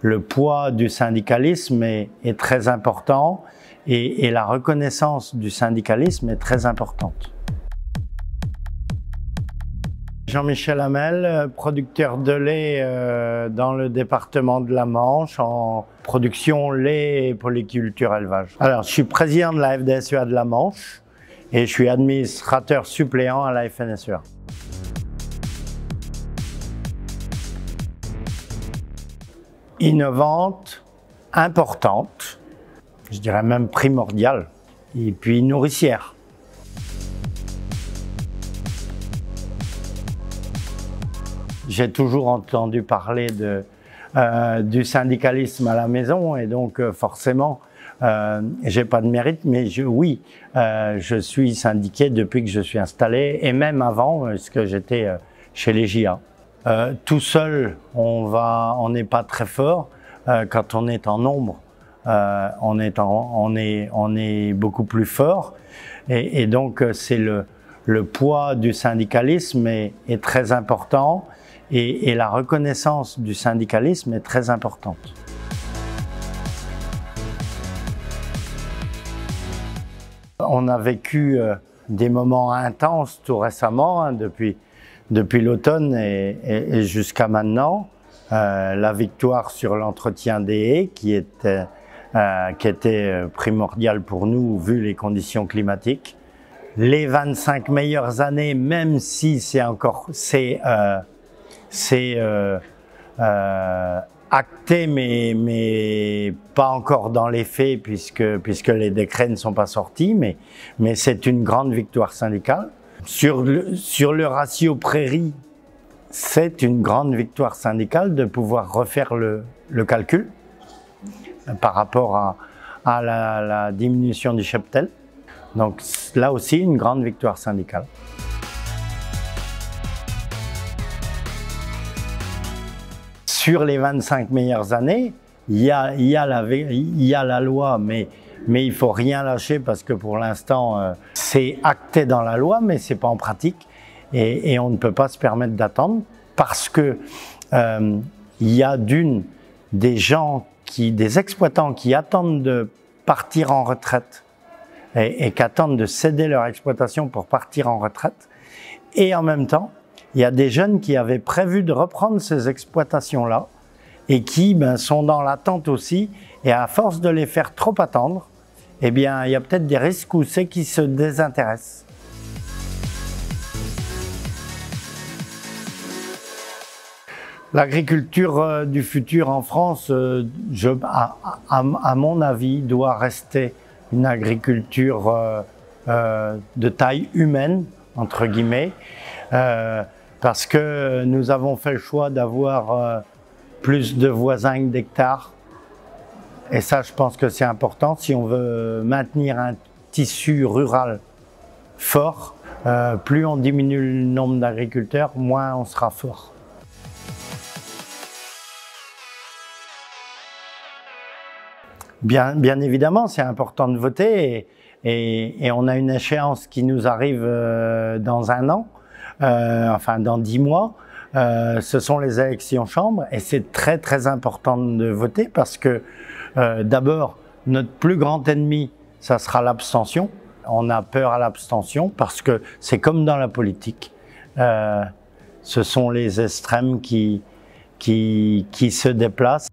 le poids du syndicalisme est très important et la reconnaissance du syndicalisme est très importante. Jean-Michel Hamel, producteur de lait dans le département de la Manche en production lait et polyculture élevage. Alors, je suis président de la FDSEA de la Manche et je suis administrateur suppléant à la FNSEA. Innovante, importante, je dirais même primordiale, et puis nourricière. J'ai toujours entendu parler du syndicalisme à la maison et donc forcément, j'ai pas de mérite, mais oui, je suis syndiqué depuis que je suis installé et même avant, parce que j'étais chez les JA. Tout seul, on n'est pas très fort. Quand on est en nombre, on est beaucoup plus fort. Et donc, c'est le poids du syndicalisme est très important et la reconnaissance du syndicalisme est très importante. On a vécu des moments intenses tout récemment, hein, depuis l'automne et jusqu'à maintenant. La victoire sur l'entretien des haies qui était primordiale pour nous vu les conditions climatiques. Les 25 meilleures années, même si c'est acté mais pas encore dans les faits puisque les décrets ne sont pas sortis, mais c'est une grande victoire syndicale. Sur le ratio prairie, c'est une grande victoire syndicale de pouvoir refaire le calcul par rapport à la diminution du cheptel. Donc là aussi, une grande victoire syndicale. Sur les 25 meilleures années, il y a la loi, mais il ne faut rien lâcher parce que pour l'instant, c'est acté dans la loi, mais ce n'est pas en pratique. Et on ne peut pas se permettre d'attendre parce que il y a des exploitants qui attendent de partir en retraite et qui attendent de céder leur exploitation pour partir en retraite. Et en même temps, il y a des jeunes qui avaient prévu de reprendre ces exploitations-là et qui sont dans l'attente aussi. Et à force de les faire trop attendre, eh bien, il y a peut-être des risques où c'est qu'ils se désintéressent. L'agriculture du futur en France, à mon avis, doit rester une agriculture de taille humaine, entre guillemets, parce que nous avons fait le choix d'avoir plus de voisins que d'hectares. Et ça, je pense que c'est important si on veut maintenir un tissu rural fort. Plus on diminue le nombre d'agriculteurs, moins on sera fort. Bien évidemment, c'est important de voter et on a une échéance qui nous arrive dans un an, enfin dans 10 mois. Ce sont les élections chambres et c'est très important de voter parce que d'abord, notre plus grand ennemi, ça sera l'abstention. On a peur à l'abstention parce que c'est comme dans la politique. Ce sont les extrêmes qui se déplacent.